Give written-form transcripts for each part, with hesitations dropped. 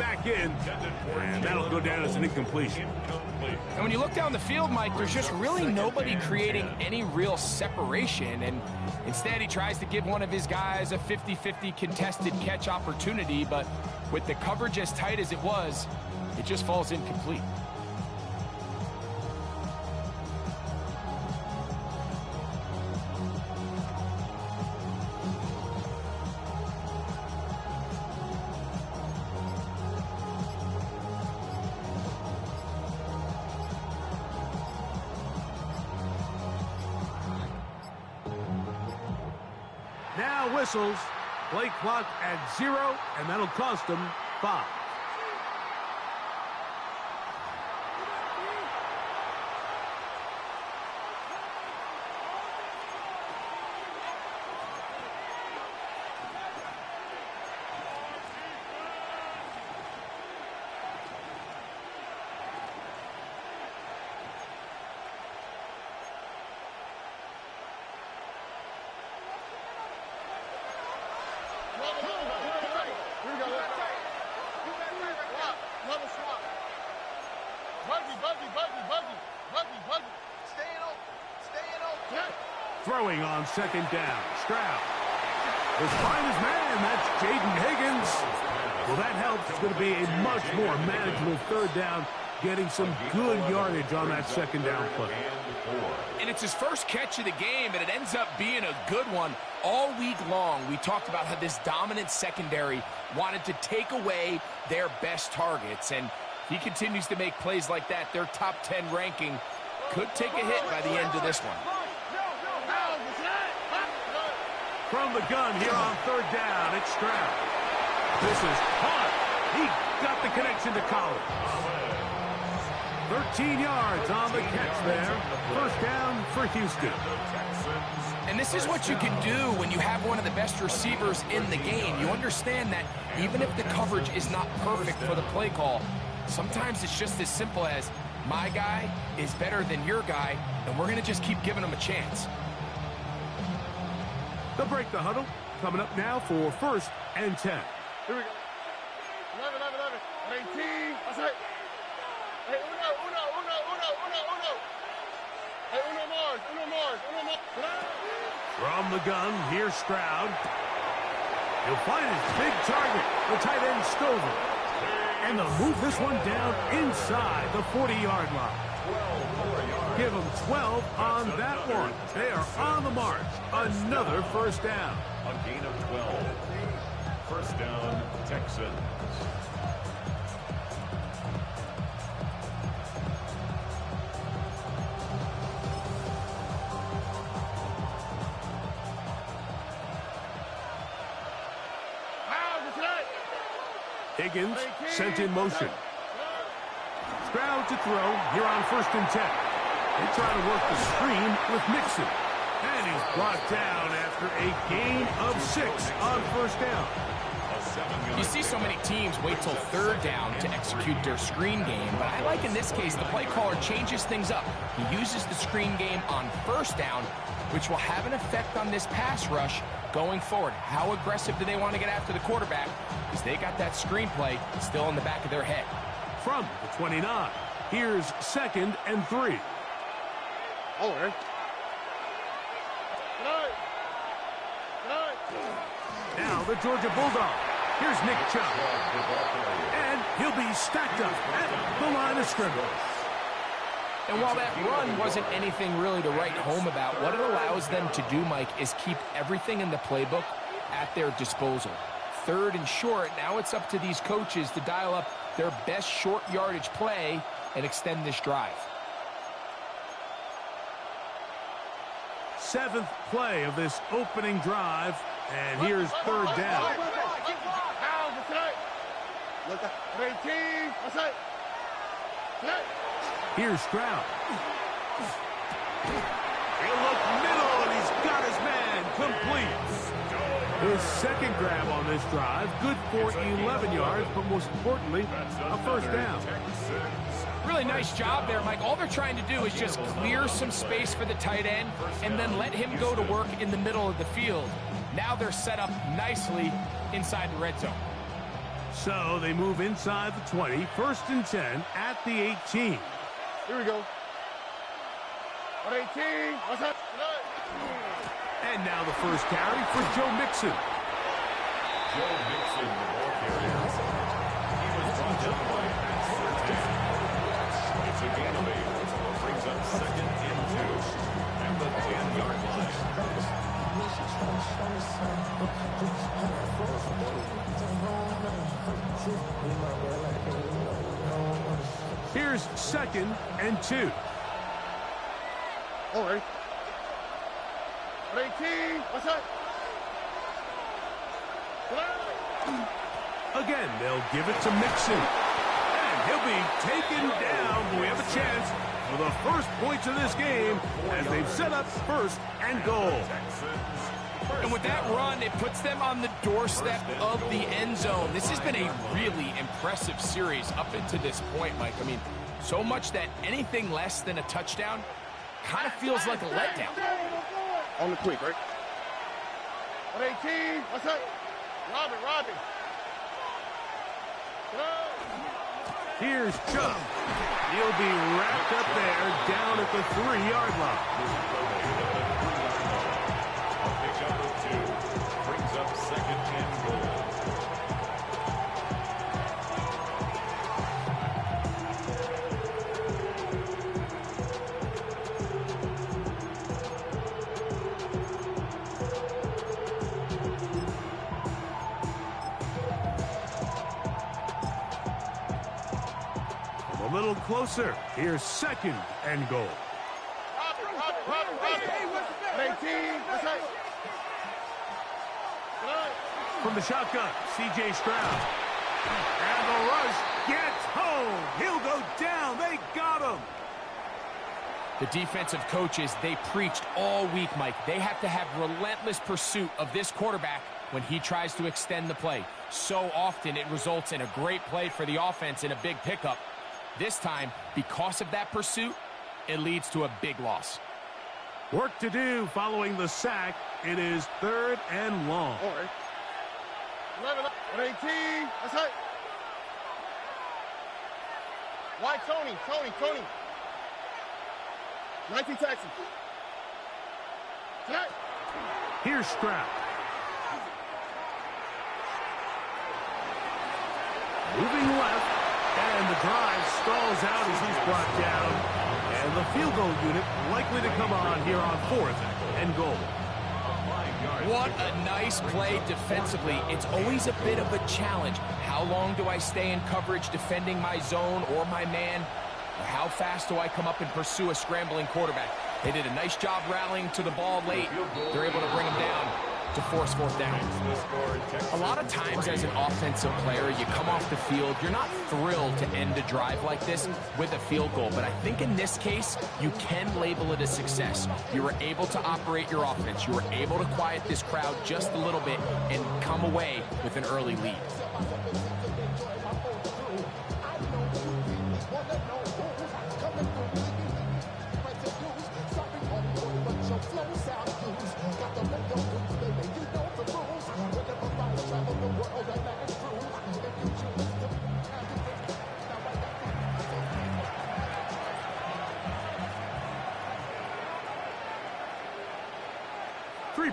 back in, and that'll go down as an incompletion. And when you look down the field, Mike, there's just really nobody creating any real separation. And instead, he tries to give one of his guys a 50-50 contested catch opportunity. But with the coverage as tight as it was, it just falls incomplete. Now whistles, play clock at 0, and that'll cost them 5. Throwing on second down, Stroud. His finest man, that's Jaden Higgins. Well, that helps. It's going to be a much more manageable third down, getting some good yardage on that second down play. And it's his first catch of the game, and it ends up being a good one. All week long, we talked about how this dominant secondary wanted to take away their best targets, and he continues to make plays like that. Their top 10 ranking could take a hit by the end of this one. From the gun here on third down, it's Stroud. This is hard. He got the connection to Collins. 13 yards on the catch there. First down for Houston. And this is what you can do when you have one of the best receivers in the game. You understand that even if the coverage is not perfect for the play call, sometimes it's just as simple as my guy is better than your guy, and we're going to just keep giving him a chance. They'll break the huddle. Coming up now for 1st and 10. Here we go. 11, 18. That's it. Hey, uno. Hey, uno Mars. From the gun, here's Stroud. He'll find his big target, the tight end Stover. And they'll move this one down inside the 40-yard line. Give them 12 on that one. They are on the march. Another first down. A gain of 12. First down, Texans. Higgins sent in motion. Stroud to throw here on 1st and 10. They try to work the screen with Mixon. And he's brought down after a gain of 6 on first down. You see so many teams wait till third down to execute their screen game, but I like in this case the play caller changes things up. He uses the screen game on first down, which will have an effect on this pass rush going forward. How aggressive do they want to get after the quarterback? Because they got that screenplay still in the back of their head. From the 29, here's 2nd and 3. Okay. Now the Georgia Bulldog. Here's Nick Chubb. And he'll be stacked up at the line of scrimmage. And while that run wasn't anything really to write home about, what it allows them to do, Mike, is keep everything in the playbook at their disposal. 3rd and short, now it's up to these coaches to dial up their best short yardage play and extend this drive. 7th play of this opening drive, and here's 3rd down. Here's Stroud. He'll look middle, and he's got his man complete. His 2nd grab on this drive, good for 11 yards, but most importantly, a first down. Really nice job there, Mike. All they're trying to do is just clear some space for the tight end and then let him go to work in the middle of the field. Now they're set up nicely inside the red zone. So they move inside the 20, 1st and 10 at the 18. Here we go. On 18. What's up? And now the first carry for Joe Mixon. Joe Mixon, the ball carrier. He was brought down by Matt Surtain. It's a gain of 8. Brings up 2nd and 2 at the 10-yard line. Here's 2nd and 2. All right. On 18. What's up? Again, they'll give it to Mixon. And he'll be taken down. We have a chance for the first points of this game as they've set up 1st and goal. And with that run, it puts them on the doorstep of the end zone. This has been a really impressive series up into this point, Mike. I mean, so much that anything less than a touchdown kind of feels like a letdown. On the quick, right? On 18. What's up? Robin. Here's Chubb. He'll be wrapped up there down at the 3-yard line. A pickup of 2 brings up 2nd and goal. A little closer. Here's 2nd and goal. Robin. On 18. What's up? From the shotgun, C.J. Stroud. And the rush gets home. He'll go down. They got him. The defensive coaches, they preached all week, Mike. They have to have relentless pursuit of this quarterback when he tries to extend the play. So often it results in a great play for the offense and a big pickup. This time, because of that pursuit, it leads to a big loss. Work to do following the sack. It is 3rd and long. All right. 11. On 18. What's up? Why Tony? 19 Texans. Tonight. Here's Stroud. Moving left. And the drive stalls out as he's brought down. And the field goal unit likely to come on here on 4th and goal. What a nice play defensively. It's always a bit of a challenge. How long do I stay in coverage defending my zone or my man? Or how fast do I come up and pursue a scrambling quarterback? They did a nice job rallying to the ball late. They're able to bring him down to force 4th down. A lot of times as an offensive player, you come off the field, you're not thrilled to end a drive like this with a field goal, but I think in this case, you can label it a success. You were able to operate your offense. You were able to quiet this crowd just a little bit and come away with an early lead.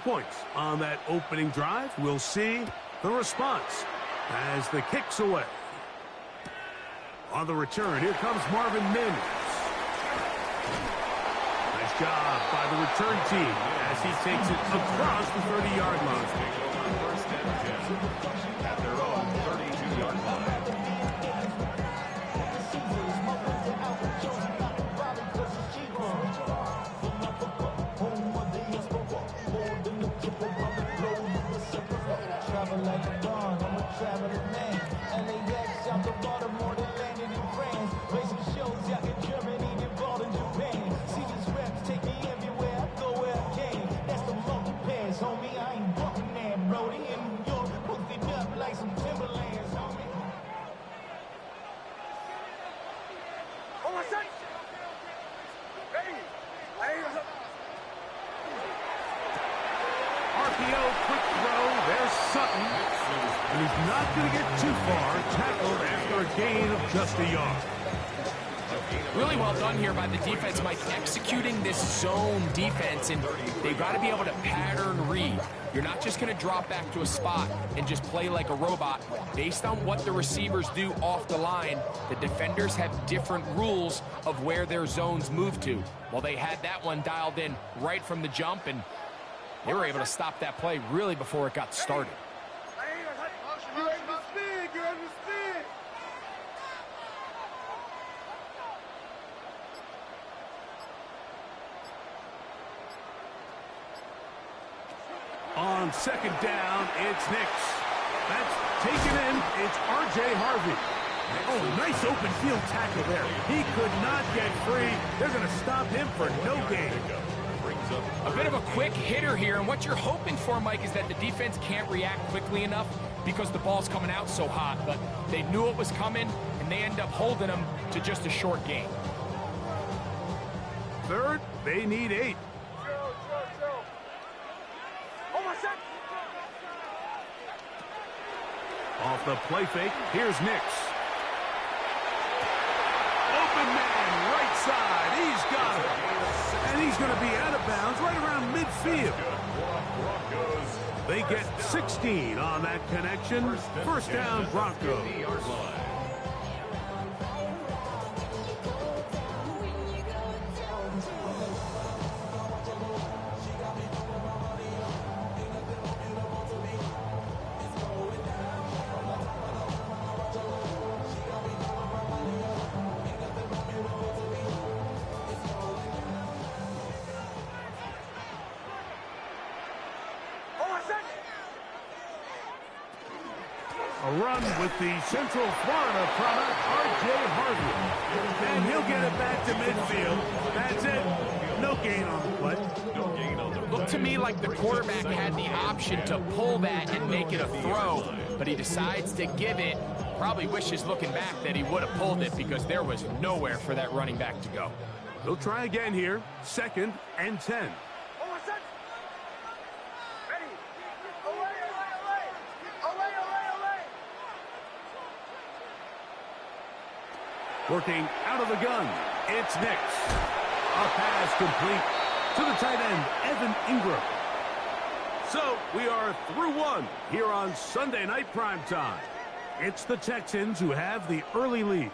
Points on that opening drive. We'll see the response as the kick's away. On the return, here comes Marvin Mims. Nice job by the return team as he takes it across the 30-yard line. 1st and 10 at their own 32-yard line. RPO, quick throw. There's Sutton. And he's not going to get too far. Tackled after a gain of just a yard. Really well done here by the defense, Mike, executing this zone defense, and they've got to be able to pattern read. You're not just going to drop back to a spot and just play like a robot. Based on what the receivers do off the line, the defenders have different rules of where their zones move to. Well, they had that one dialed in right from the jump, and they were able to stop that play really before it got started. On second down, it's Nix. That's taken in. It's R.J. Harvey. Oh, nice open field tackle there. He could not get free. They're going to stop him for no gain. A bit of a quick hitter here, and what you're hoping for, Mike, is that the defense can't react quickly enough because the ball's coming out so hot, but they knew it was coming, and they end up holding him to just a short gain. Third, they need 8. Off the play fake, here's Nix. Open man, right side, he's got it. And he's going to be out of bounds right around midfield. They get 16 on that connection. First down, Broncos. A run with the Central Florida product, R.J. Harvey. And he'll get it back to midfield. That's it. No gain on the play. Looked to me like the quarterback had the option to pull that and make it a throw, but he decides to give it. Probably wishes looking back that he would have pulled it because there was nowhere for that running back to go. He'll try again here. Second and 10. Working out of the gun, it's Nix. A pass complete to the tight end, Evan Ingram. So we are through one here on Sunday Night Primetime. It's the Texans who have the early lead.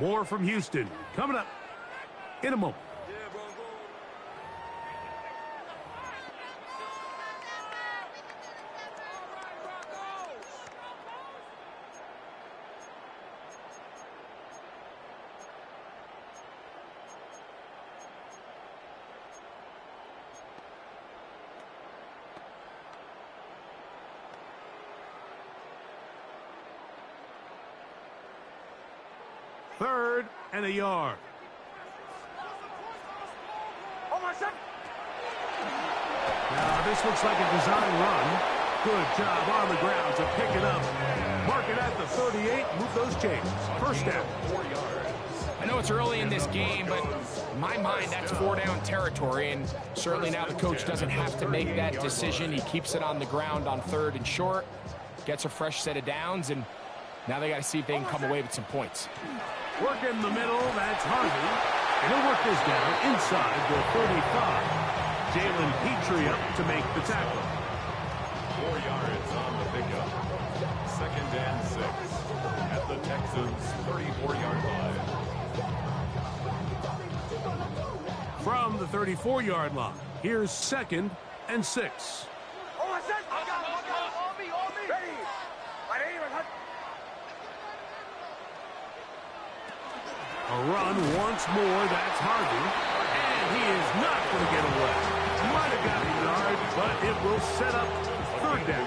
More from Houston coming up in a moment. Third and a yard. Now this looks like a design run. Good job on the ground to pick it up. Mark it at the 38. Move those chains. First down. I know it's early in this game, but in my mind, that's 4-down territory, and certainly now the coach doesn't have to make that decision. He keeps it on the ground on third and short, gets a fresh set of downs, and now they got to see if they can come away with some points. Work in the middle, that's Harvey. And he'll work this down inside the 35. Jalen Petrie up to make the tackle. 4 yards on the pickup. Second and 6 at the Texans' 34-yard line. From the 34-yard line, here's second and 6. A run once more, that's Harvey. And he is not going to get away. Might have got a yard, but it will set up third down.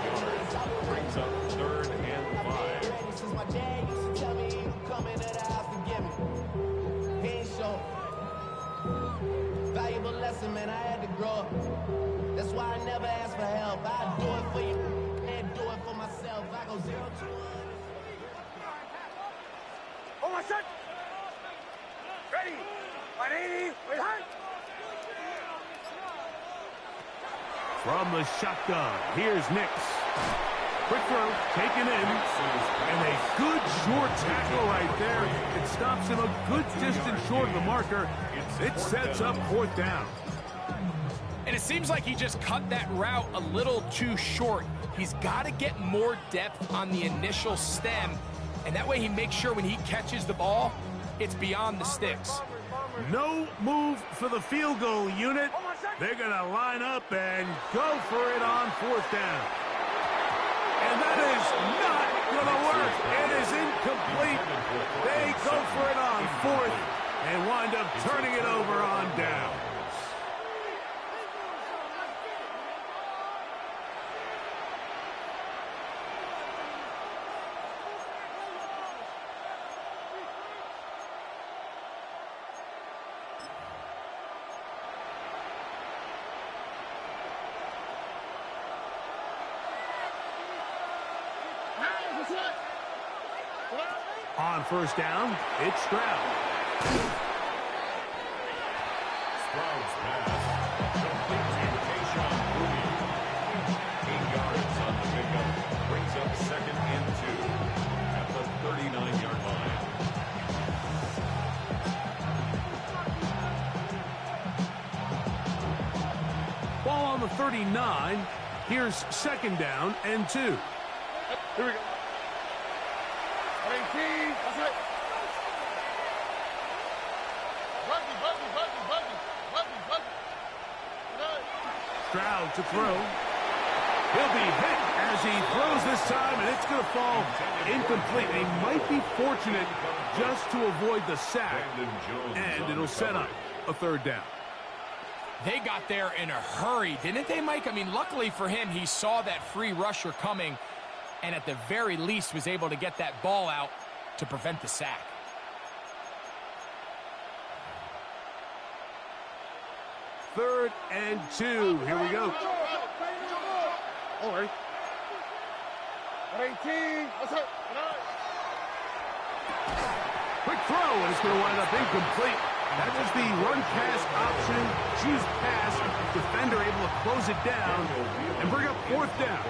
Brings up third and 5. Since my dad used to tell me he would come into the house to give me. He ain't show. Valuable lesson, man, I had to grow up. That's why I never ask for help. I do it for you and do it for myself. I go 0 to 1. Oh, my son! Ready! 180! Wait, hard! From the shotgun, here's Nix. Quick throw, taken in, and a good short tackle right there. It stops him a good distance short of the marker. It sets up 4th down. And it seems like he just cut that route a little too short. He's got to get more depth on the initial stem, and that way he makes sure when he catches the ball, it's beyond the sticks. No move for the field goal unit. They're going to line up and go for it on 4th down. And that is not going to work. It is incomplete. They go for it on 4th and wind up turning it over on down. On 1st down, it's Stroud. Stroud's pass. Complete to Tayshaun Mooney. 8 yards on the pickup. Brings up 2nd and 2 at the 39-yard line. Ball on the 39. Here's 2nd down and 2. Here we go. 18, that's it. Stroud to throw. He'll be hit as he throws this time, and it's going to fall incomplete. They might be fortunate just to avoid the sack, and it'll set up a 3rd down. They got there in a hurry, didn't they, Mike? I mean, luckily for him, he saw that free rusher coming, and at the very least was able to get that ball out to prevent the sack. Third and 2. Here we go. All right. 18, that's it. Quick throw, and it's going to wind up incomplete. That was the run-pass option. Choose pass. Defender able to close it down and bring up 4th down.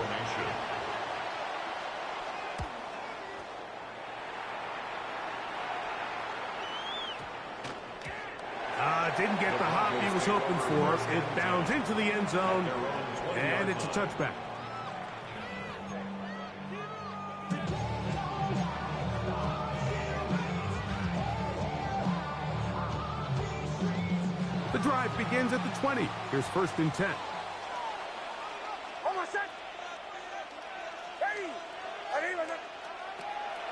Didn't get the hop he was hoping for. It bounds into the end zone, and it's a touchback. The drive begins at the 20. Here's 1st and 10.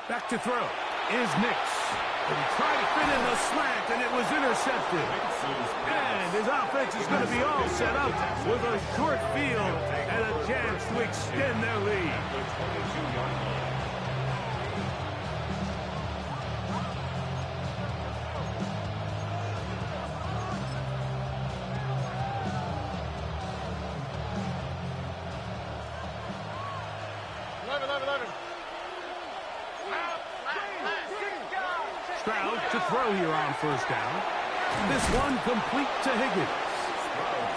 Back to throw is Nix. He tried to fit in the slant, and it was intercepted. And his offense is going to be all set up with a short field and a chance to extend their lead. Stroud to throw here on 1st down. This one complete to Higgins.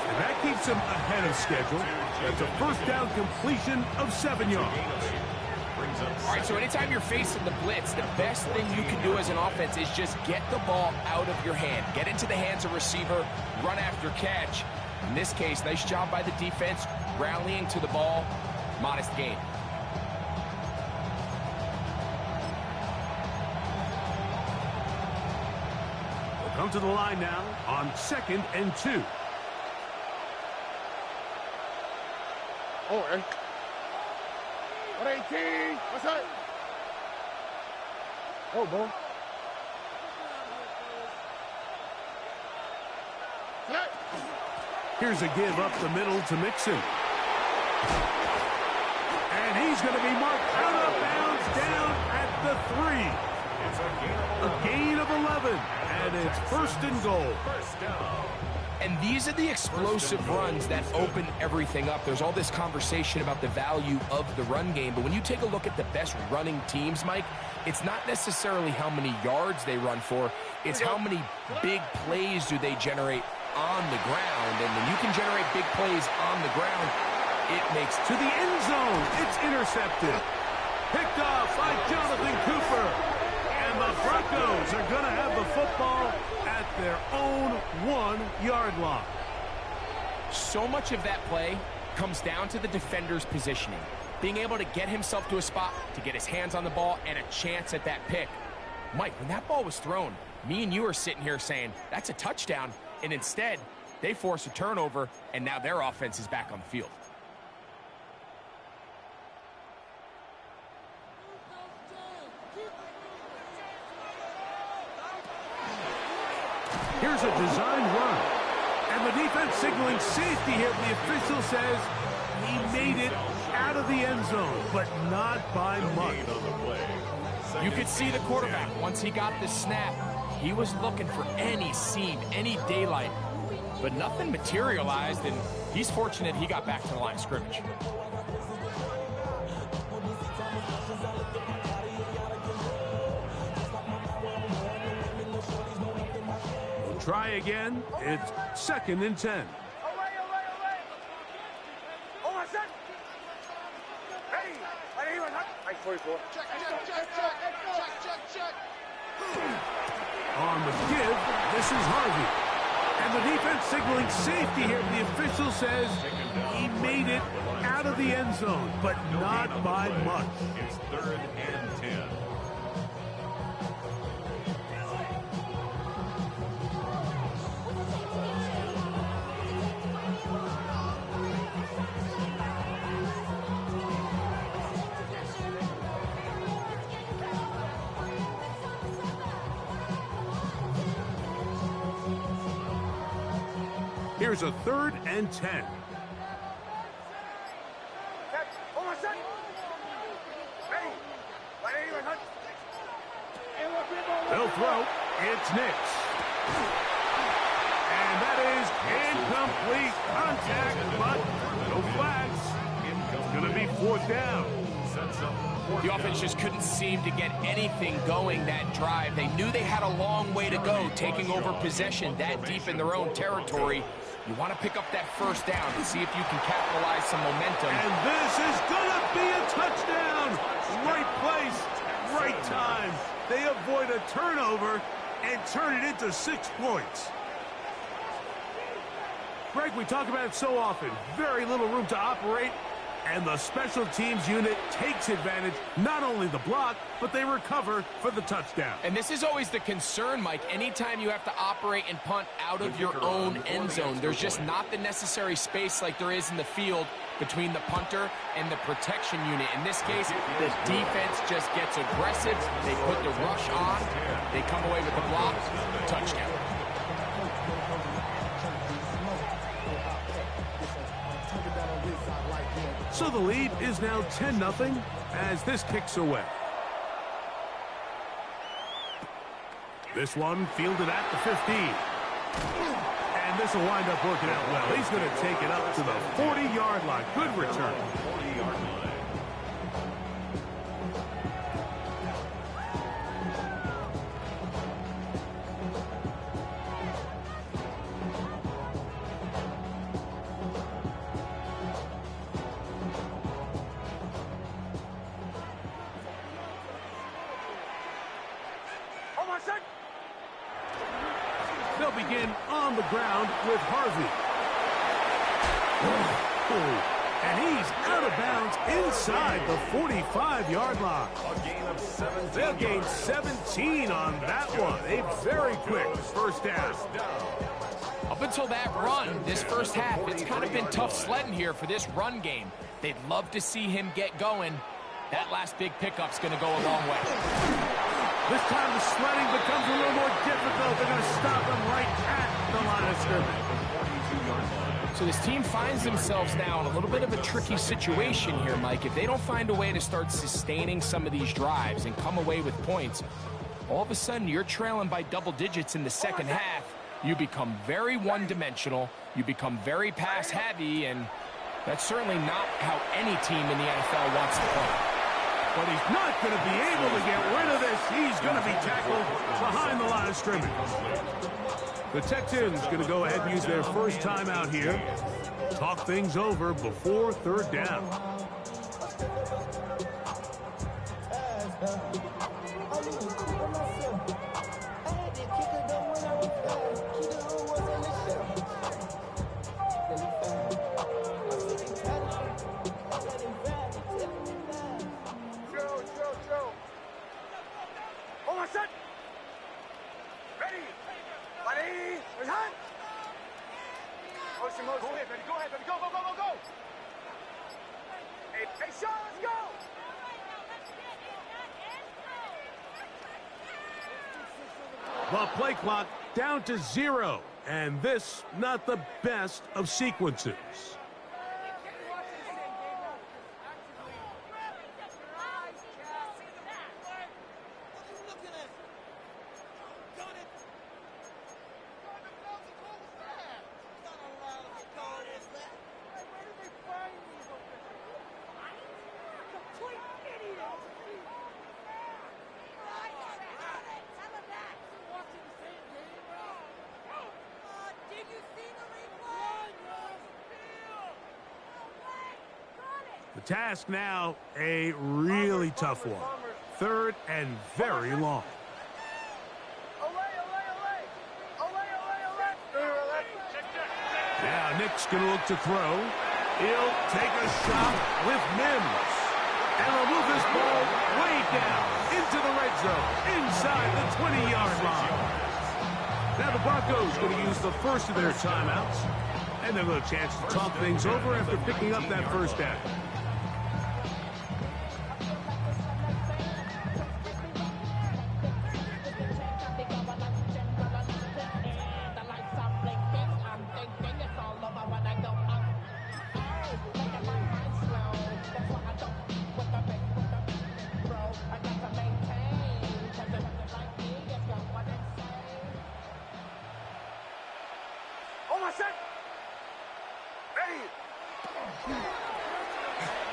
And that keeps him ahead of schedule. That's a 1st down completion of 7 yards. All right, so anytime you're facing the blitz, the best thing you can do as an offense is just get the ball out of your hand. Get into the hands of receiver, run after catch. In this case, nice job by the defense, rallying to the ball, modest gain. Come to the line now on 2nd and 2. All right. 18, what's that? Oh, boy. Here's a give up the middle to Mixon. And he's going to be marked out of bounds down at the 3. A gain of 11, and it's 1st and goal. And these are the explosive runs that open everything up. There's all this conversation about the value of the run game, but when you take a look at the best running teams, Mike, it's not necessarily how many yards they run for, it's how many big plays do they generate on the ground, and when you can generate big plays on the ground, it makes to the end zone. It's intercepted. Picked off by Jonathan Cooper. And the Broncos are going to have the football at their own 1-yard line. So much of that play comes down to the defender's positioning, being able to get himself to a spot, to get his hands on the ball, and a chance at that pick. Mike, when that ball was thrown, me and you are sitting here saying, that's a touchdown, and instead, they force a turnover, and now their offense is back on the field. Here's a design run. And the defense signaling safety here. The official says he made it out of the end zone, but not by much. You could see the quarterback, once he got the snap, he was looking for any seam, any daylight, but nothing materialized, and he's fortunate he got back to the line of scrimmage. Try again. It's 2nd and 10. On the give, this is Harvey. And the defense signaling safety here. The official says he made it out of the end zone, but not by much. It's 3rd and 10. Here's a 3rd and 10. They'll throw. It's Nix. And that is incomplete contact, but no flags. It's going to be 4th down. The offense just couldn't seem to get anything going that drive. They knew they had a long way to go, taking over possession that deep in their own territory. You want to pick up that 1st down and see if you can capitalize some momentum. And this is going to be a touchdown. Right place, right time. They avoid a turnover and turn it into 6 points. Greg, we talk about it so often. Very little room to operate. And the special teams unit takes advantage, not only the block, but they recover for the touchdown. And this is always the concern, Mike. Anytime you have to operate and punt out of your own end zone, there's just not the necessary space like there is in the field between the punter and the protection unit. In this case, the defense just gets aggressive. They put the rush on. They come away with the block. Touchdown. So the lead is now 10-0 as this kicks away. This one fielded at the 15. And this will wind up working out well. He's going to take it up to the 40-yard line. Good return. 40-yard line. They'll begin on the ground with Harvey. And he's out of bounds inside the 45-yard line. A gain of 17. They'll gain 17 on that one. A very quick 1st down. Up until that run, this 1st half, it's kind of been tough sledding here for this run game. They'd love to see him get going. That last big pickup's going to go a long way. This time the sledding becomes a little more difficult. They're going to stop him right at the line of scrimmage. So this team finds themselves now in a little bit of a tricky situation here, Mike. If they don't find a way to start sustaining some of these drives and come away with points, all of a sudden you're trailing by double digits in the 2nd half. You become very one-dimensional. You become very pass-heavy, and that's certainly not how any team in the NFL wants to play. but he's not going to be able to get rid of this. He's going to be tackled behind the line of scrimmage. The Texans going to go ahead and use their first timeout here. Talk things over before third down. The play clock down to 0, and this not the best of sequences. The task now, a really tough one. Third and very long. Now Nick's going to look to throw. He'll take a shot with Mims. And they'll move this ball way down into the red zone, inside the 20-yard line. Now the Broncos going to use the first of their timeouts. And they'll have a chance to talk things over after picking up that first down.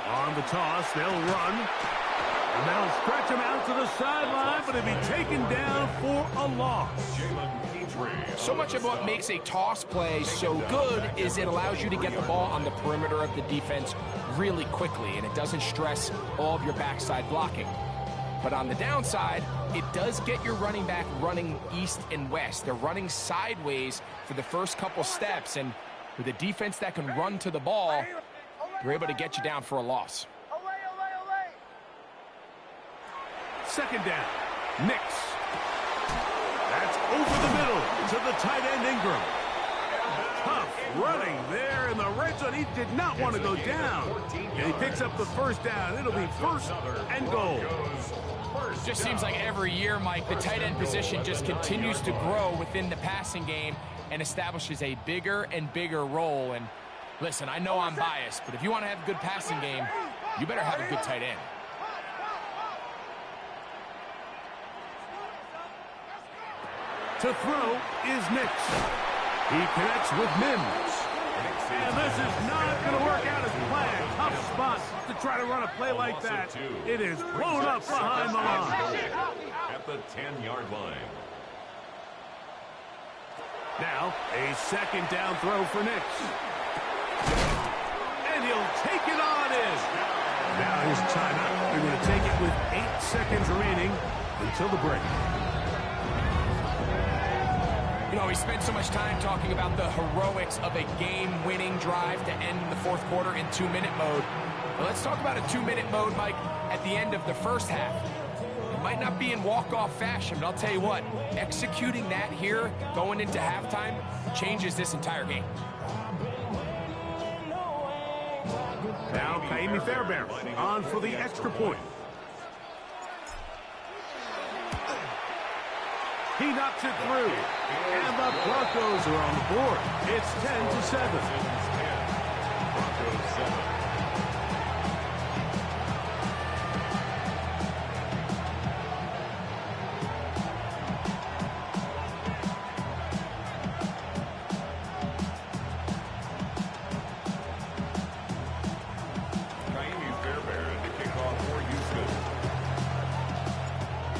On the toss, they'll run. And they'll stretch him out to the sideline, but he'll be taken down for a loss. So much of what makes a toss play so good is it allows you to get the ball on the perimeter of the defense really quickly, and it doesn't stress all of your backside blocking. But on the downside, it does get your running back running east and west. They're running sideways for the first couple steps, and with a defense that can run to the ball, they're able to get you down for a loss. Second down. Nix. That's over the middle to the tight end Ingram. Tough running there in the red zone. He did not want to go down. And he picks up the first down. It'll be first and goal. Just seems like every year, Mike, the tight end position just continues to grow within the passing game and establishes a bigger and bigger role. And listen, I know I'm biased, but if you want to have a good passing game, you better have a good tight end. To throw is Nix. He connects with Mims. And this is not going to work out as planned. Tough spot to try to run a play like that. It is blown up behind the line. At the 10-yard line. Now, a second down throw for Nix. And he'll take it on in. Now his timeout. They're going to take it with 8 seconds remaining until the break. You know, we spent so much time talking about the heroics of a game-winning drive to end the fourth quarter in 2-minute mode. Well, let's talk about a 2-minute mode, Mike, at the end of the first half. It might not be in walk-off fashion, but I'll tell you what, executing that here, going into halftime, changes this entire game. Now, Kaimi Fairbairn on for the extra point. He knocks it through, and the Broncos are on the board. It's 10-7. Broncos 7. Kaimi Fairbairn to kick off for Houston.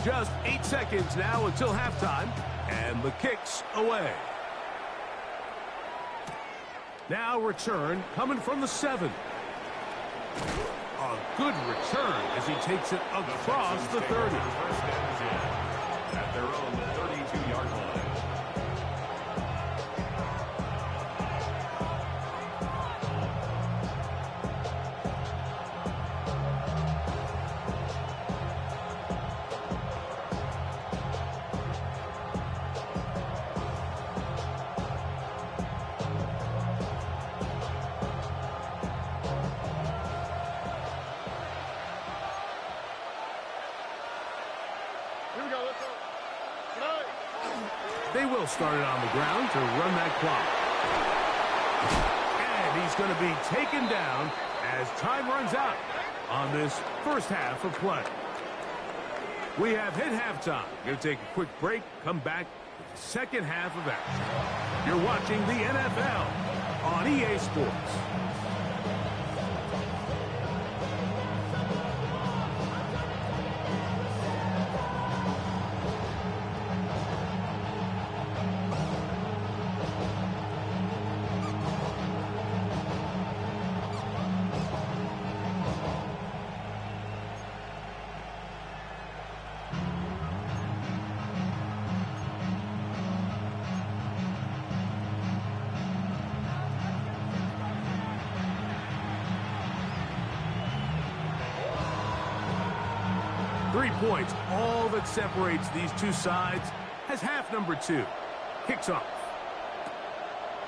Just 8 seconds now until halftime, and the kick's away. Now return coming from the 7. A good return as he takes it across the 30. First down is in at their own 32-yard line. They will start it on the ground to run that clock. And he's going to be taken down as time runs out on this first half of play. We have hit halftime. Going to take a quick break, come back with the second half of action. You're watching the NFL on EA Sports. Points, all that separates these two sides, has half number 2. Kicks off.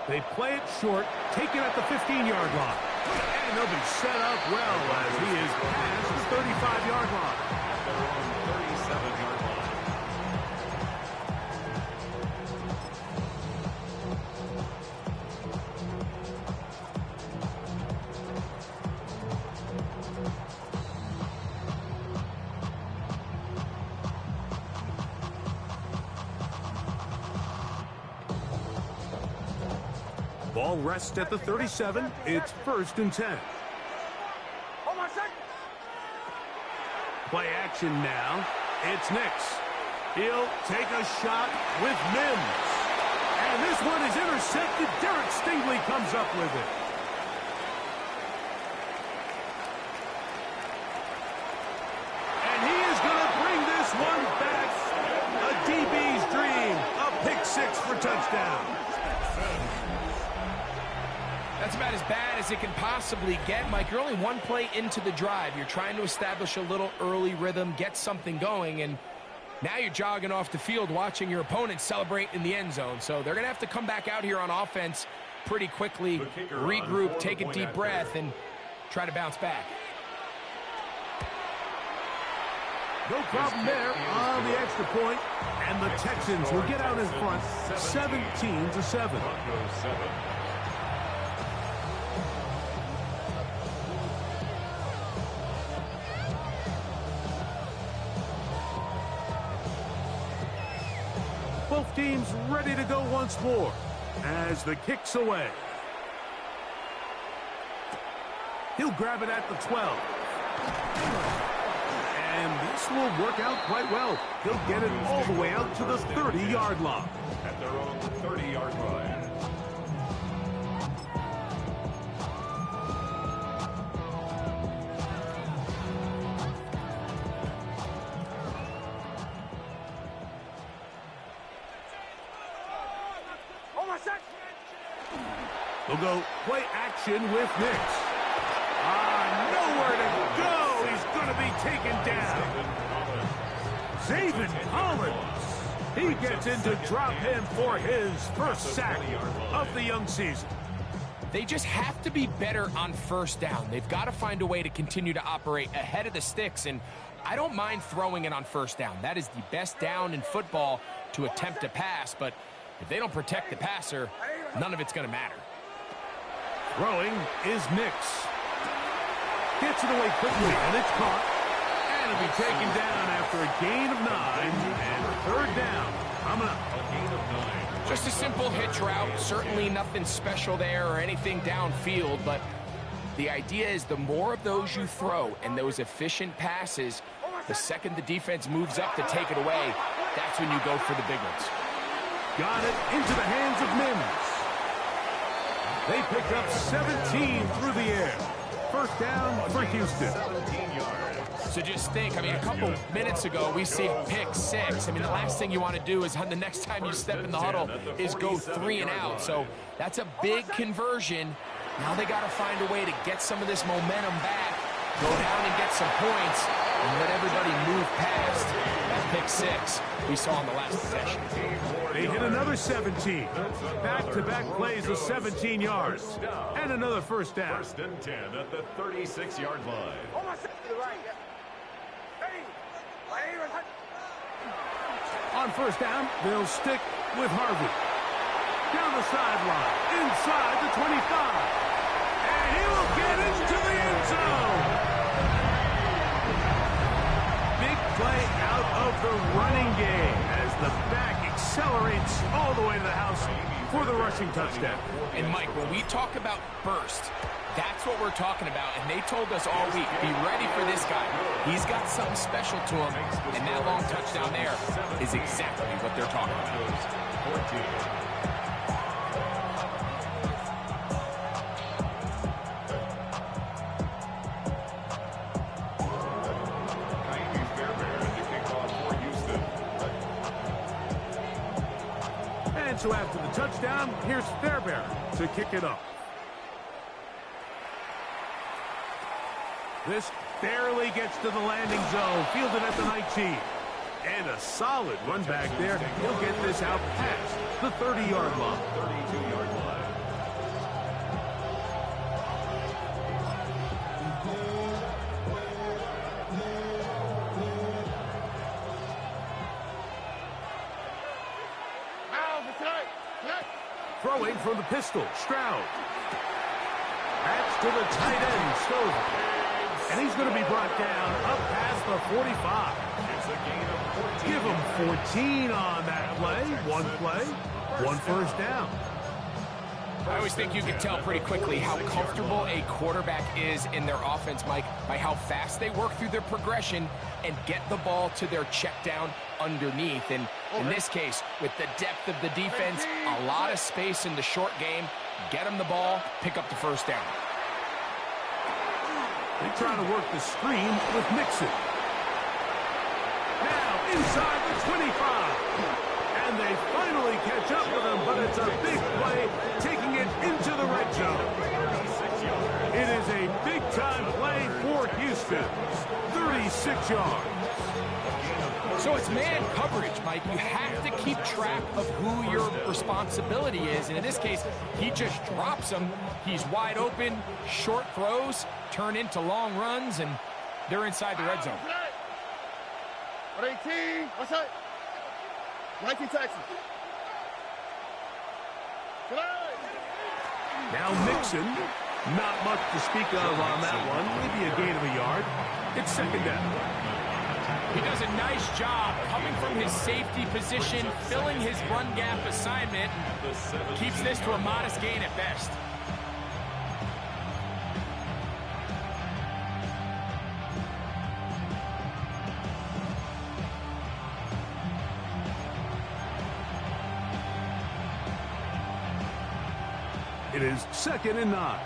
They play it short, taken at the 15-yard line. And they'll be set up well as he is past the 35-yard line. At their own 37-yard line. Ball rests at the 37. It's 1st and 10. Play action now. It's Nix. He'll take a shot with Mims. And this one is intercepted. Derek Stingley comes up with it. And he is going to bring this one back. A DB's dream. A pick 6 for touchdown. That's about as bad as it can possibly get, Mike. You're only one play into the drive. You're trying to establish a little early rhythm, get something going, and now you're jogging off the field watching your opponent celebrate in the end zone. So they're going to have to come back out here on offense pretty quickly, regroup, take a deep breath, and try to bounce back. No problem there on the extra point, and the Texans will get out in front 17-7. Both teams ready to go once more as the kick's away. He'll grab it at the 12. And this will work out quite well. He'll get it all the way out to the 30-yard line. At their own 30-yard line. They'll go play action with Nix. Nowhere to go. He's going to be taken down. Zaven Collins. He gets into drop him for his first sack of the young season. They just have to be better on first down. They've got to find a way to continue to operate ahead of the sticks, and I don't mind throwing it on first down. That is the best down in football to attempt a pass, but if they don't protect the passer, none of it's going to matter. Throwing is Nix. Gets it away quickly, and it's caught. And it'll be taken down after a gain of 9, and 3rd down coming up. A gain of 9. Just a simple hitch route. Certainly nothing special there or anything downfield, but the idea is the more of those you throw and those efficient passes, The second the defense moves up to take it away, that's when you go for the big ones. Got it into the hands of Mims. They pick up 17 through the air. First down for Houston. 17 yards. So just think, I mean, a couple minutes ago, we see pick 6. I mean, the last thing you want to do is the next time you step in the huddle is go 3 and out. So that's a big conversion. Now they got to find a way to get some of this momentum back, go down and get some points, and let everybody move past that pick 6 we saw on the last possession. They hit another 17. Back-to-back plays of 17 yards. And another first down. First and 10 at the 36-yard line. On first down, they'll stick with Harvey. Down the sideline, inside the 25. And he will get into the end zone. Big play out of the running game as the back accelerates all the way to the house for the rushing touchdown. And Mike, when we talk about burst, that's what we're talking about. And they told us all week, be ready for this guy. He's got something special to him. And that long touchdown there is exactly what they're talking about. 14. So after the touchdown, here's Fairbairn to kick it off. This barely gets to the landing zone, fielded at the 19. And a solid run back there. He'll get this out past the 30-yard line. 32-yard line. Throwing from the pistol, Stroud. That's to the tight end, Stover. And he's going to be brought down up past the 45. It's a gain of 14. Give him 14 on that play. One first down. I always think you can tell pretty quickly how comfortable a quarterback is in their offense, Mike, by how fast they work through their progression and get the ball to their check down underneath. And in this case, with the depth of the defense, a lot of space in the short game, get them the ball, pick up the first down. They're trying to work the screen with Mixon. Now inside the 25. And they finally catch up with him, but it's a big play, taking it into the red zone. It is a big-time play for Houston. 36 yards. So it's man coverage, Mike. You have to keep track of who your responsibility is. And in this case, he just drops him. He's wide open, short throws, turn into long runs, and they're inside the red zone. 18, what's that? 19 Texas. Now Mixon, not much to speak of on that one. Maybe a gain of a yard. It's second down. He does a nice job coming from his safety position, filling his run gap assignment, keeps this to a modest gain at best. It is second and 9.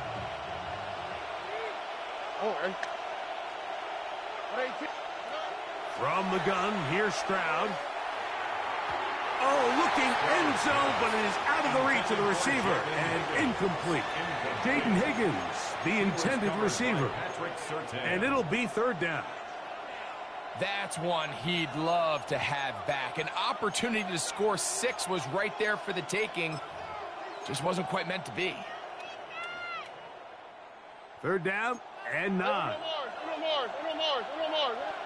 From the gun, here's Stroud. Oh, looking end zone, but it is out of the reach of the receiver and incomplete. Jaden Higgins, the intended receiver. And it'll be third down. That's one he'd love to have back. An opportunity to score 6 was right there for the taking. Just wasn't quite meant to be. Third down and 9.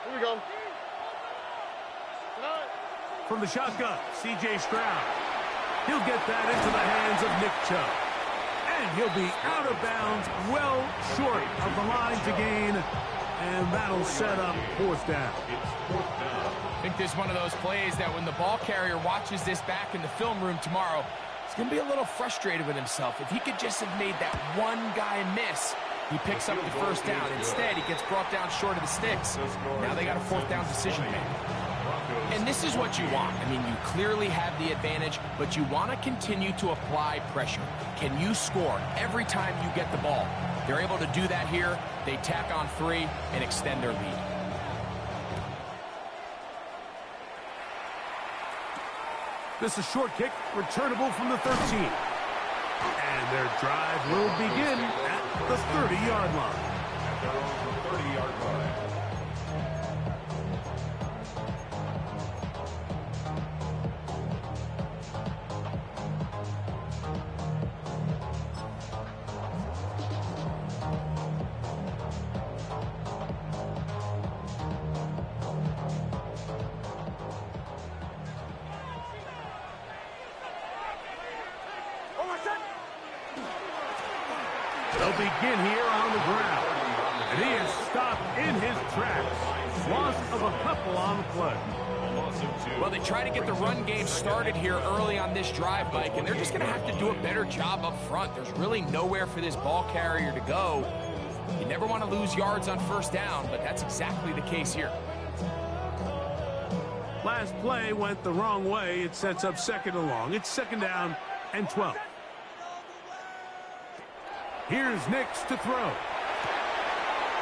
Here we go. From the shotgun, C.J. Stroud. He'll get that into the hands of Nick Chubb. And he'll be out of bounds, well short of the line to gain. And that'll set up fourth down. I think this is one of those plays that when the ball carrier watches this back in the film room tomorrow, he's going to be a little frustrated with himself. If he could just have made that one guy miss, He picks up the first down. Instead, he gets brought down short of the sticks. Now they got a fourth down decision to make. And this is what you want. I mean, you clearly have the advantage, but you want to continue to apply pressure. Can you score every time you get the ball? They're able to do that here. They tack on 3 and extend their lead. This is a short kick, returnable from the 13. And their drive will begin at the 30-yard line. At their own 30-yard line. They'll begin here on the ground. And he is stopped in his tracks. Loss of a couple on the play. Well, they try to get the run game started here early on this drive, Mike, and they're just going to have to do a better job up front. There's really nowhere for this ball carrier to go. You never want to lose yards on first down, but that's exactly the case here. Last play went the wrong way. It sets up second and long. It's second down and 12. Here's Nix to throw.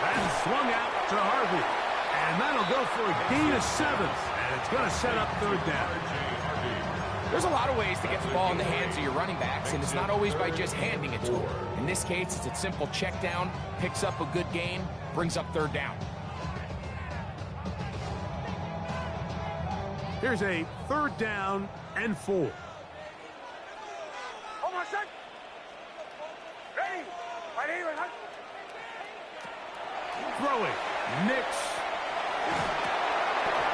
That's swung out to Harvey. And that'll go for a gain of 7. And it's going to set up third down. There's a lot of ways to get the ball in the hands of your running backs, and it's not always by just handing it to them. In this case, it's a simple check down, picks up a good gain, brings up third down. Here's a third down and 4. Throwing. Nix.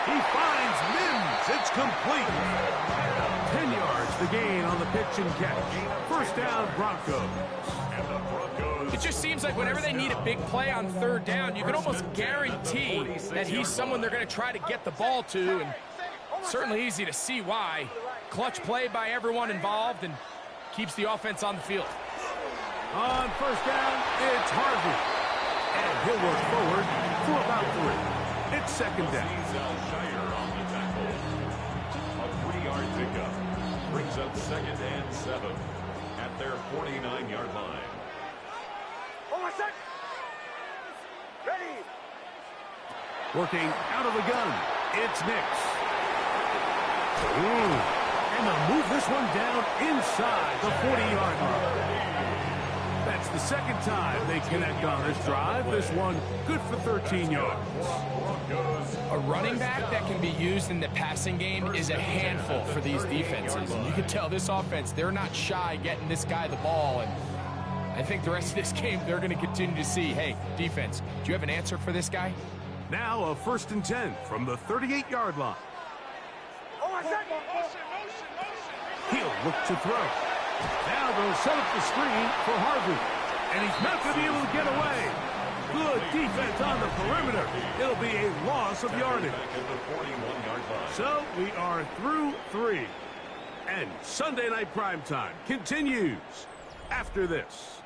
He finds Mims. It's complete. 10 yards the gain on the pitch and catch. First down, Broncos. It just seems like whenever they need a big play on third down, you can almost guarantee that he's someone they're going to try to get the ball to, and certainly easy to see why. Clutch play by everyone involved and keeps the offense on the field. On first down, it's Harvey. And he'll work forward for about 3. It's second down. On the tackle. A 3-yard pickup brings up second and 7 at their 49-yard line. Working out of the gun, it's Nix. And they'll move this one down inside the 40-yard line. That's the second time they connect on this drive. This one good for 13 yards. A running back that can be used in the passing game is a handful for these defenses. And you can tell this offense, they're not shy getting this guy the ball. And I think the rest of this game, they're going to continue to see, hey, defense, do you have an answer for this guy? Now a 1st and 10 from the 38-yard line. He'll look to throw. Now they'll set up the screen for Harvey. And he's not going to be able to get away. Good defense on the perimeter. It'll be a loss of yardage. So we are through 3. And Sunday Night Primetime continues after this.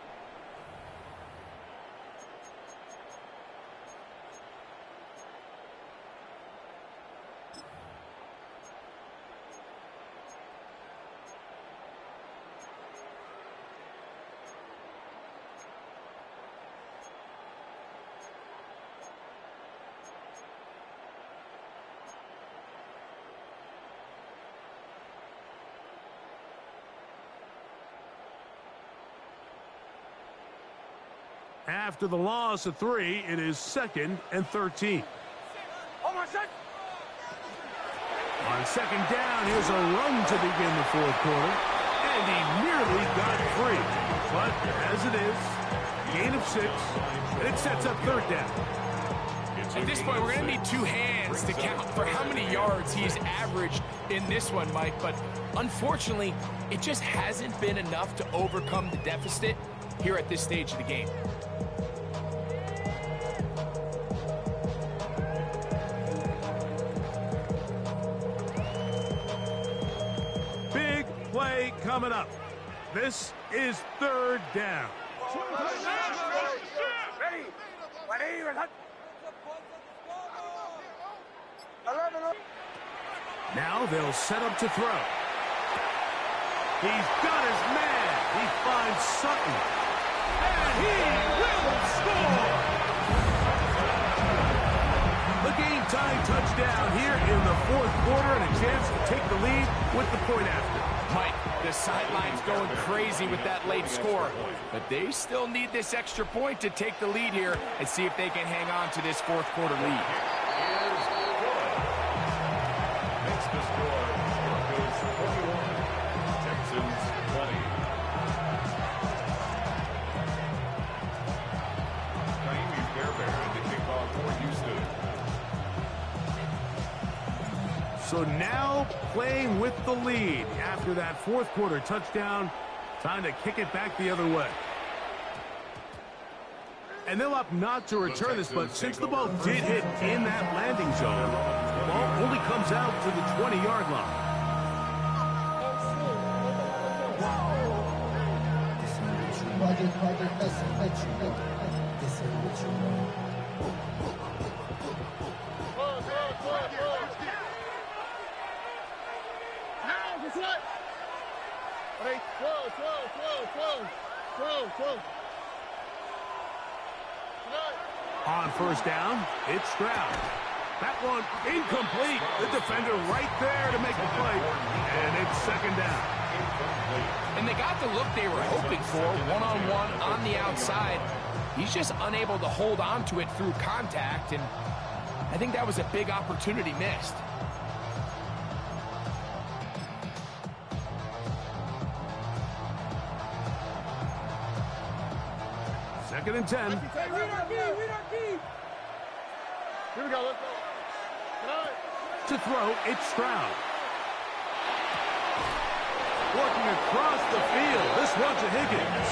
After the loss of 3, it is 2nd and 13. On second down, here's a run to begin the 4th quarter. And he nearly got free. But as it is, gain of 6, and it sets up third down. At this point, we're going to need 2 hands to count for how many yards he's averaged in this one, Mike. But unfortunately, it just hasn't been enough to overcome the deficit here at this stage of the game. Big play coming up. This is third down. Now they'll set up to throw. He's got his man. He finds Sutton. And he will score! The game-tying touchdown here in the fourth quarter, and a chance to take the lead with the point after. Mike, the sideline's going crazy with that late score, but they still need this extra point to take the lead here and see if they can hang on to this fourth quarter lead. Makes the score Broncos 21, Texans 20. Naimi Fairbairn to kick off for Houston. So now playing with the lead after that fourth quarter touchdown. Time to kick it back the other way. And they'll opt not to return this, but since the ball did hit in that landing zone, the ball only comes out to the 20-yard line. On first down, it's Stroud. That one incomplete. The defender right there to make the play, and it's second down. And they got the look they were hoping for, one-on-one on the outside. He's just unable to hold on to it through contact, and I think that was a big opportunity missed. Second and 10. Here we go, let's go. To throw, it's Stroud. Working across the field. This one's a Higgins.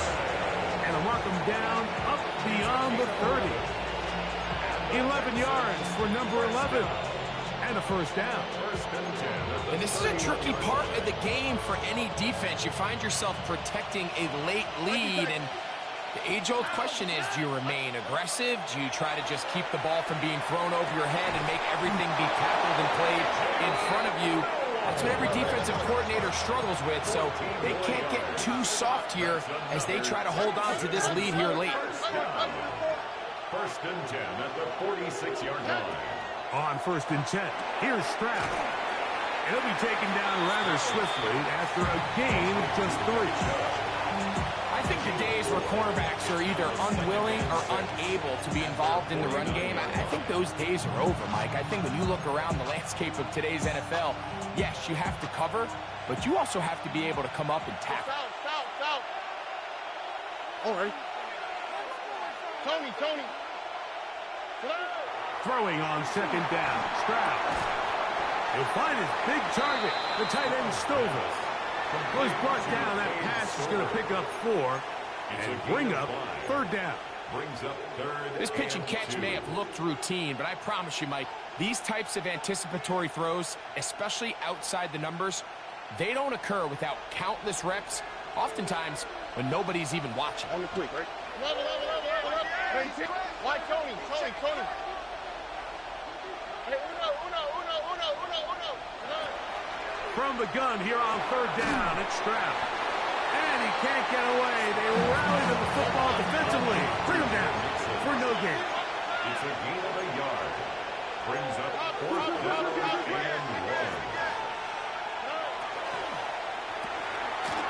And a mark him down up beyond the 30. 11 yards for number 11. And a first down. And this is a tricky part of the game for any defense. You find yourself protecting a late lead, and the age-old question is, do you remain aggressive? Do you try to just keep the ball from being thrown over your head and make everything be tackled and played in front of you? That's what every defensive coordinator struggles with, so they can't get too soft here as they try to hold on to this lead here late. First and 10 at the 46-yard line. On first and 10, here's Stroud. And he'll be taken down rather swiftly after a gain of just 3. I think the days where cornerbacks are either unwilling or unable to be involved in the run game, I think those days are over, Mike. I think when you look around the landscape of today's NFL, yes, you have to cover, but you also have to be able to come up and tackle. South. All right. Tony. Throwing on second down, Stroud. He'll find his big target, the tight end Stover. Well, he's brought down. That pass is going to pick up 4 and bring up third down. Brings up third. This pitch and catch may have looked routine, but I promise you, Mike, these types of anticipatory throws, especially outside the numbers, they don't occur without countless reps, oftentimes when nobody's even watching. On the quick, right? Level. Hey, why Tony? Hey, uno. From the gun here on third down, it's Stroud. And he can't get away. They rally to the football defensively. Bring him down for no gain. It's a gain of a yard. Brings up fourth down and 1.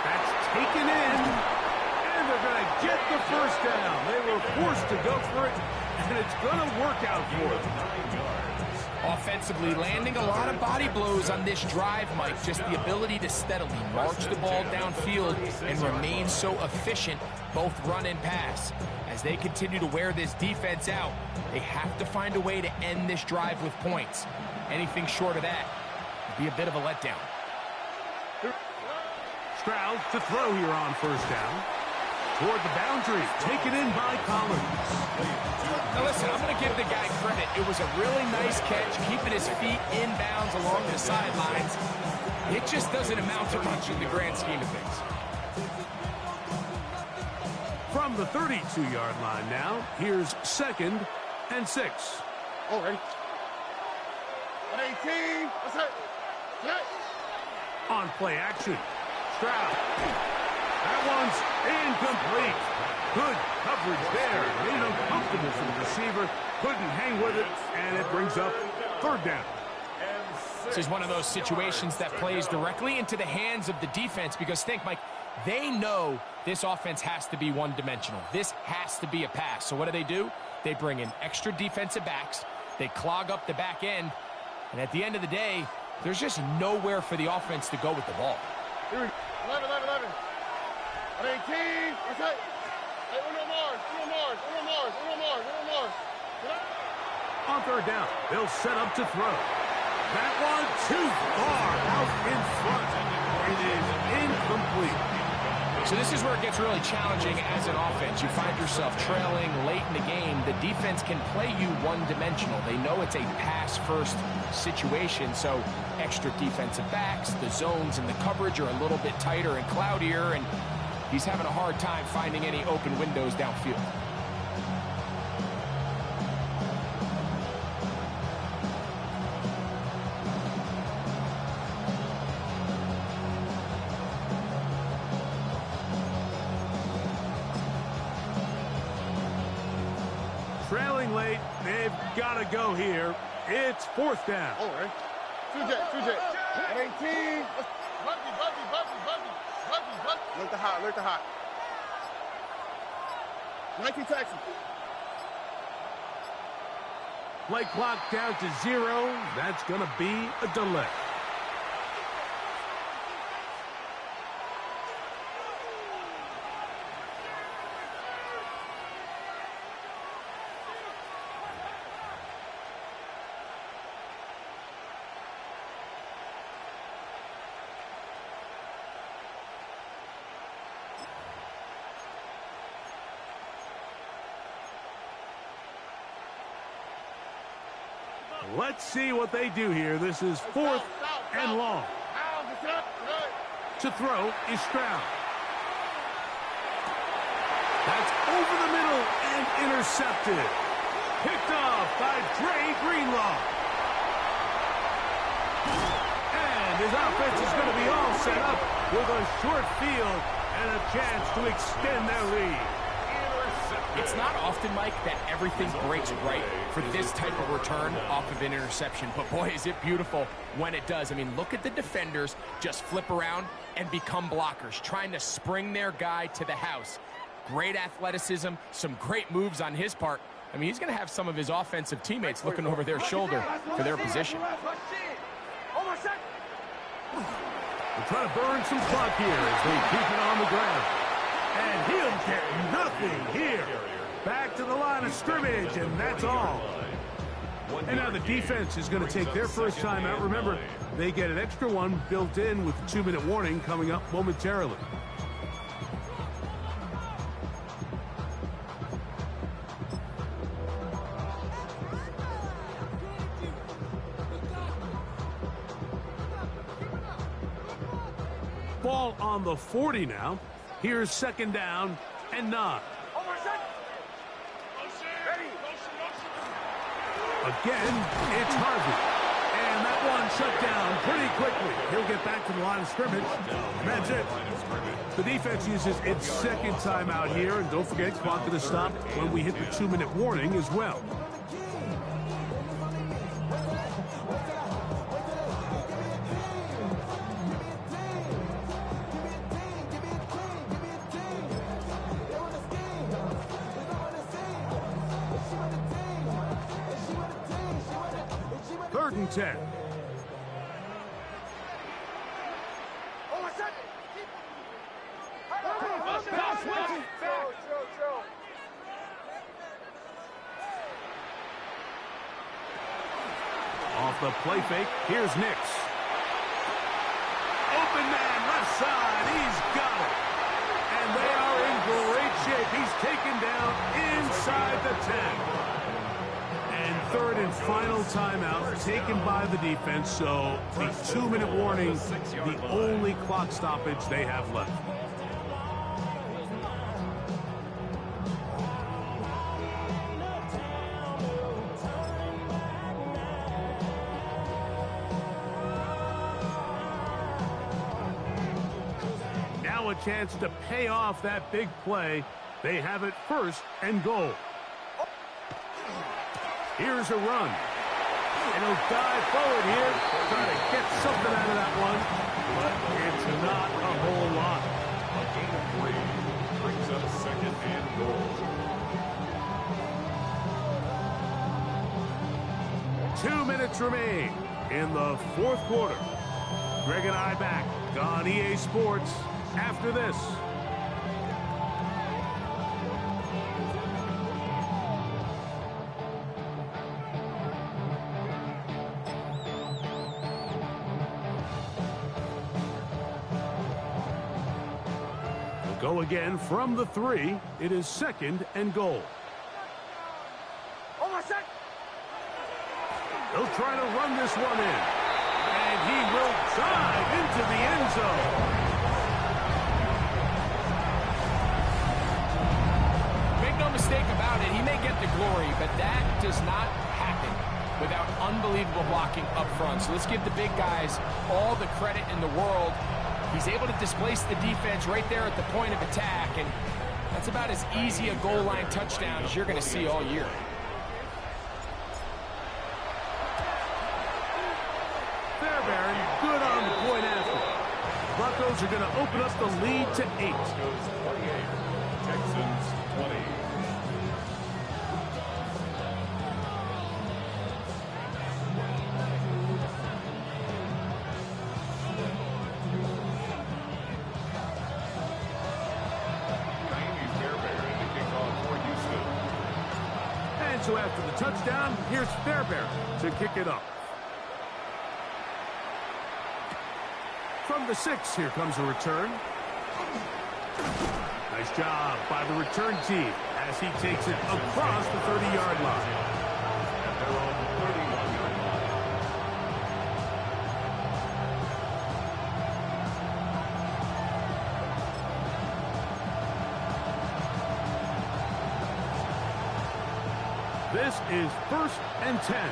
That's taken in. And they're going to get the first down. They were forced to go for it, and it's going to work out for them. 9 yards. Offensively, landing a lot of body blows on this drive, Mike. Just the ability to steadily march the ball downfield and remain so efficient, both run and pass. As they continue to wear this defense out, they have to find a way to end this drive with points. Anything short of that would be a bit of a letdown. Stroud to throw here on first down. Toward the boundary, taken in by Collins. Now listen, I'm going to give the guy credit. It was a really nice catch, keeping his feet in bounds along the sidelines. It just doesn't amount to much in the grand scheme of things. From the 32-yard line now, here's second and 6. All right. 118. What's that? Set. On play action. Stroud. That one's incomplete. Good coverage there. Made it uncomfortable for the receiver. Couldn't hang with it, and it brings up 3rd down. This is one of those situations that plays directly into the hands of the defense because think, Mike, they know this offense has to be one-dimensional. This has to be a pass. So what do? They bring in extra defensive backs. They clog up the back end. And at the end of the day, there's just nowhere for the offense to go with the ball. 11. 118. What's that? Hey, Uno Mars. On 3rd down, they'll set up to throw. That one too far out in front. It is incomplete. So this is where it gets really challenging as an offense. You find yourself trailing late in the game. The defense can play you one-dimensional. They know it's a pass-first situation, so extra defensive backs, the zones and the coverage are a little bit tighter and cloudier, and he's having a hard time finding any open windows downfield. Trailing late, they've got to go here. It's 4th down. All right. 2 jet. 118. Look the hot. Nike taxi. Play clock down to 0. That's going to be a delay. Let's see what they do here. This is 4th and long. To throw is Stroud. That's over the middle and intercepted. Picked off by Dre Greenlaw. And his offense is going to be all set up with a short field and a chance to extend their lead. It's not often, Mike, that everything breaks right for this type of return off of an interception. But, boy, is it beautiful when it does. I mean, look at the defenders just flip around and become blockers, trying to spring their guy to the house. Great athleticism, some great moves on his part. I mean, he's going to have some of his offensive teammates looking over their shoulder for their position. They're trying to burn some clock here as they keep it on the ground. And he'll get nothing here. Back to the line of scrimmage, and that's all. And now the defense is going to take their first time out. Remember, they get an extra one built in with the 2-minute warning coming up momentarily. Ball on the 40 now. Here's 2nd down and 9. Again, it's Harvey. And that one shut down pretty quickly. He'll get back to the line of scrimmage. And that's it. The defense uses its 2nd timeout here. And don't forget, clock going to stop when we hit the 2-minute warning as well. Third and 10. Off the play fake, here's Nix. Open man, left side, he's got it. And they are in great shape. He's taken down inside the 10. And 3rd and final timeout taken by the defense, so the 2-minute warning, the only clock stoppage they have left. a chance to pay off that big play. They have it 1st and goal. Here's a run. And he'll dive forward here, trying to get something out of that one. But it's not a whole lot. A gain of 3 brings up 2nd and goal. 2 minutes remain in the 4th quarter. Greg and I back on EA Sports after this. Go again from the 3. It is 2nd and goal. He'll try to run this one in. And he will drive into the end zone. Make no mistake about it, he may get the glory, but that does not happen without unbelievable blocking up front. So let's give the big guys all the credit in the world. He's able to displace the defense right there at the point of attack, and that's about as easy a goal line touchdown as you're going to see all year. Fairbairn, good on the point after. Broncos are going to open up the lead to 8. Broncos 48, Texans 20. So after the touchdown, here's Fairbairn to kick it up. From the 6, here comes a return. Nice job by the return team as he takes it across the 30-yard line. And they're on the 31-yard line. This is 1st and 10.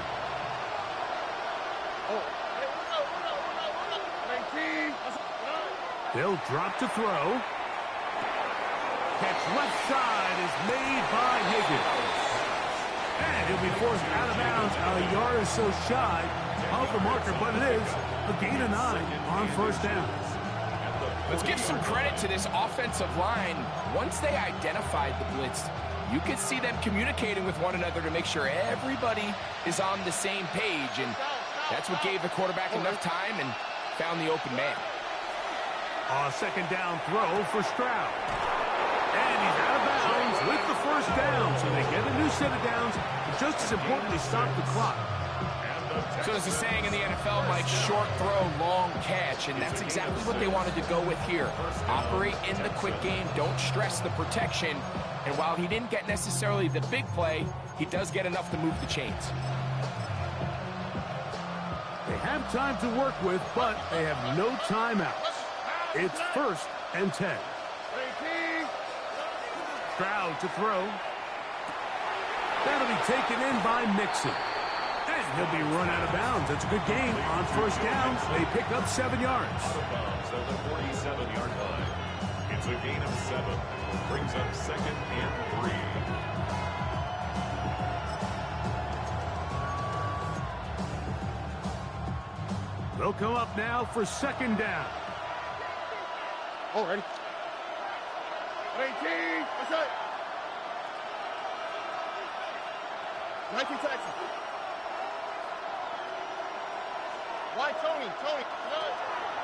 They'll drop to throw. Catch left side is made by Higgins. And he'll be forced out of bounds a yard or so shy of the marker, but it is a gain of 9 on 1st down. Let's give some credit to this offensive line. Once they identified the blitz, you could see them communicating with one another to make sure everybody is on the same page, and that's what gave the quarterback enough time and found the open man. A 2nd down throw for Stroud. And he's out of bounds with the 1st down, so they get a new set of downs, but just as importantly, stop the clock. So there's a saying in the NFL, Mike, short throw, long catch, and that's exactly what they wanted to go with here. Operate in the quick game, don't stress the protection, and while he didn't get necessarily the big play, he does get enough to move the chains. They have time to work with, but they have no timeouts. It's 1st and 10. Stroud to throw. That'll be taken in by Mixon. And he'll be run out of bounds. That's a good gain on 1st down. They pick up 7 yards. Out of bounds at the 47-yard line. It's a gain of 7. Brings up 2nd and 3. They'll come up now for 2nd down. Oh, ready. 18. What's up? 19 Texas. Why Tony?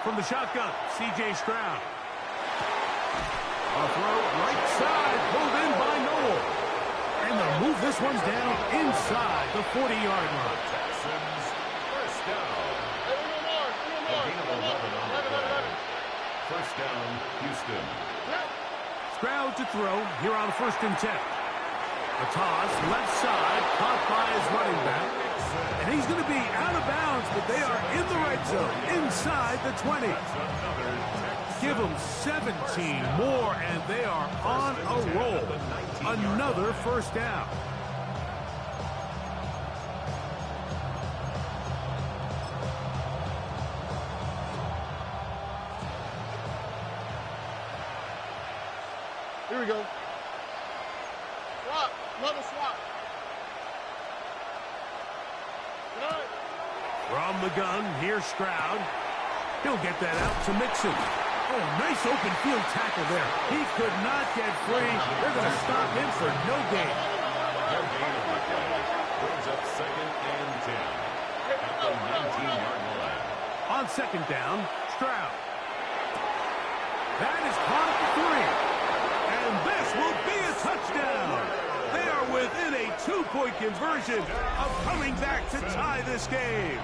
From the shotgun, C.J. Stroud. A throw right side, pulled in by Noel. And they'll move this one down inside the 40-yard line. Texans, 1st down. A gain of 11 on the play. 1st down, Houston. Stroud to throw here on 1st and 10. A toss, left side, caught by his running back. And he's going to be out of bounds, but they are in the red zone, inside the 20. Give them 17 more, and they are on a roll. Another 1st down. Here we go. Swap. Another swap. Good. From the gun, here's Stroud. He'll get that out to Mixon. Oh, nice open field tackle there. He could not get free. They're going to stop him for no gain. No gain on the play. Brings up 2nd and 10 at the 19-yard line. On 2nd down, Stroud. That is caught at the 3. And this will be a touchdown. They are within a 2-point conversion of coming back to tie this game.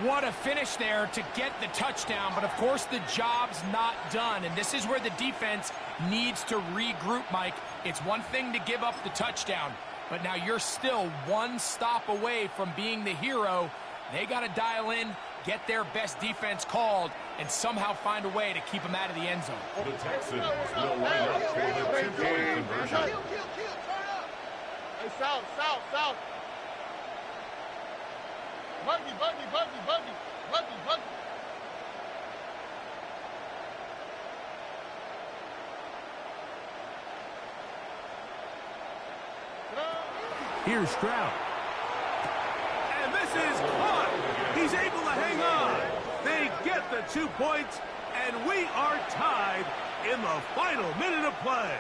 What a finish there to get the touchdown, but of course the job's not done, and this is where the defense needs to regroup, Mike. It's one thing to give up the touchdown, but now you're still one stop away from being the hero. They got to dial in, get their best defense called, and somehow find a way to keep them out of the end zone. The Texans will line up for the 2-point conversion. Hey, south. Buggy. Here's Stroud. And this is caught. He's able to hang on. They get the 2 points, and we are tied in the final minute of play.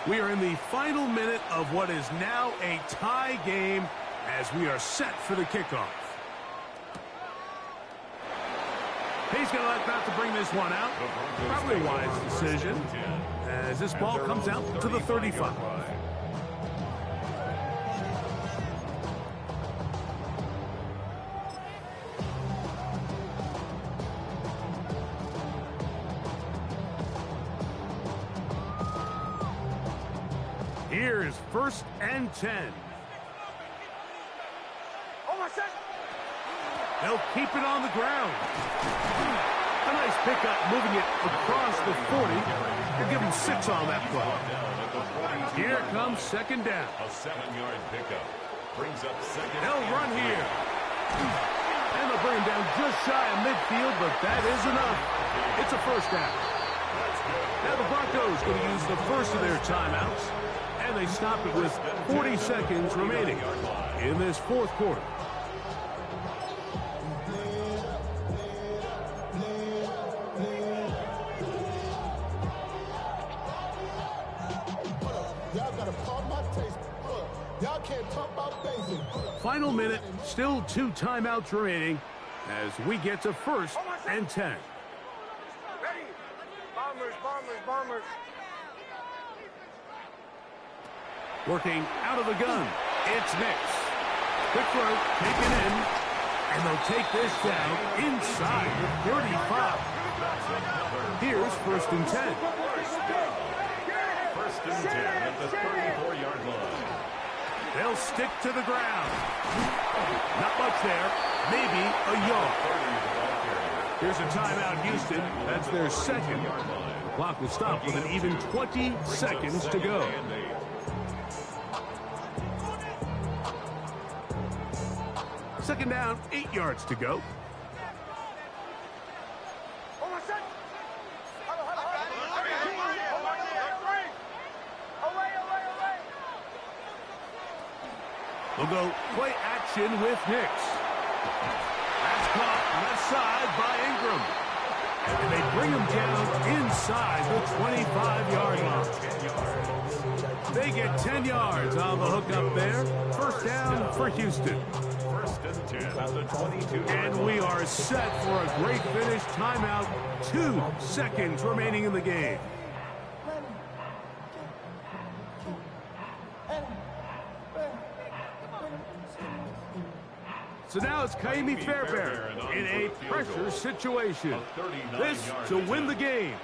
We are in the final minute of what is now a tie game as we are set for the kickoff. He's going to let that to bring this one out. Probably a wise decision as this ball comes out to the 35. Here's 1st and 10. They'll keep it on the ground. A nice pickup, moving it across the 40. They'll give him 6 on that play. Here comes 2nd down. A 7-yard pickup. Brings up 2nd. They'll run here. And they'll bring him down just shy of midfield, but that is enough. It's a 1st down. Now the Broncos going to use the first of their timeouts. And they stop it with 40 seconds remaining in this 4th quarter. Final minute, still 2 timeouts remaining as we get to 1st and 10. Bombers. Working out of the gun, it's Nix. Quick throw, taken in, and they'll take this down inside the 35. Here's 1st and 10. 1st and 10 at the 34-yard line. They'll stick to the ground. Not much there, maybe a yard. Here's a timeout, Houston. That's their 2nd. The clock will stop with an even 20 seconds to go. Second down, 8 yards to go. We'll go play action with Nix. That's caught left side by Ingram. And they bring him down inside the 25-yard line. They get 10 yards on the hook up there. 1st down for Houston. 1st and 10 at the 22. And we are set for a great finish. Timeout, 2 seconds remaining in the game. So now it's Kaimi Fairbairn in a pressure situation. This to win the game.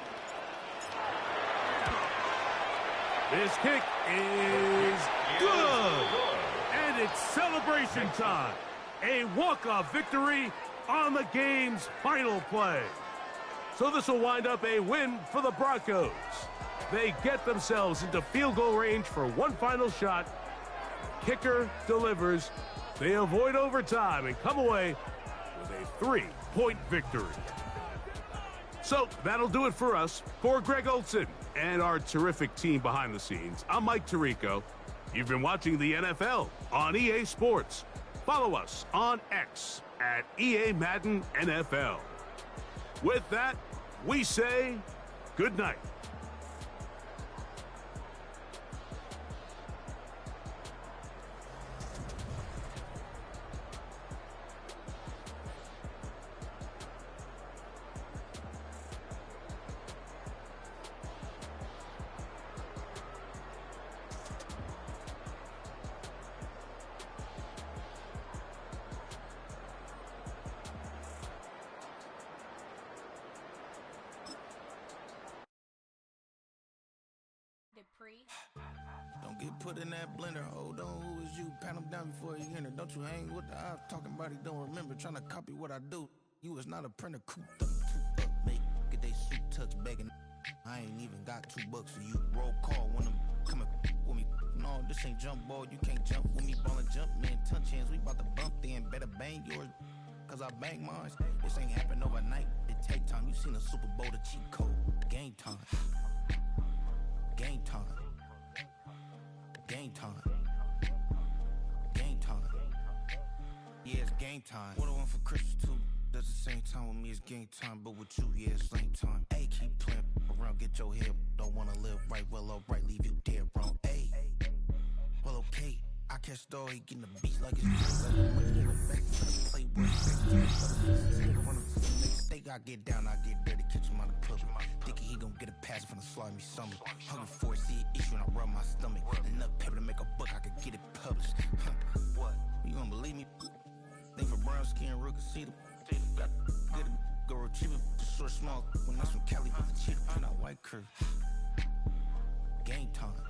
This kick is good. And it's celebration time. A walk-off victory on the game's final play. So this will wind up a win for the Broncos. They get themselves into field goal range for one final shot. Kicker delivers. They avoid overtime and come away with a 3-point victory. So that'll do it for us. For Greg Olson and our terrific team behind the scenes, I'm Mike Tirico. You've been watching the NFL on EA Sports. Follow us on X at EA Madden NFL. With that, we say good night. Don't get put in that blender. Hold on, who is you? Pat him down before you enter. Don't you hang with the ops talking about he don't remember. Trying to copy what I do. You is not a printer. Cooped up, make get they suit touch begging. I ain't even got $2 so you roll call when I'm coming with me. No, this ain't jump ball. You can't jump with me. Ballin' jump, man. Touch hands. We about to bump then. Better bang yours. Cause I bang mine. This ain't happen overnight. It take time. You seen a Super Bowl, the cheat code. Game time. Game time. Game time. Game time. Yeah, it's game time. What I want for Christmas too. Does the same time with me, it's game time. But with you, yeah, it's lame time. Hey, keep playing around, get your head. Don't wanna live right, well, alright, leave you dead wrong. Hey, well, okay. I catch the dog, he getting the beats like it's just like play with I get down, I get dirty, catch him on the public. Thinking he gon' get a pass from the slimy summer. Hungry for it, see it issue and I rub my stomach. Enough paper to make a book, I could get it published. What? You don't believe me? Think for brown skin, real can see them. Got get it, go retrieve it, short, small. When that's from Cali with the cheetah, print out white curve. Game time.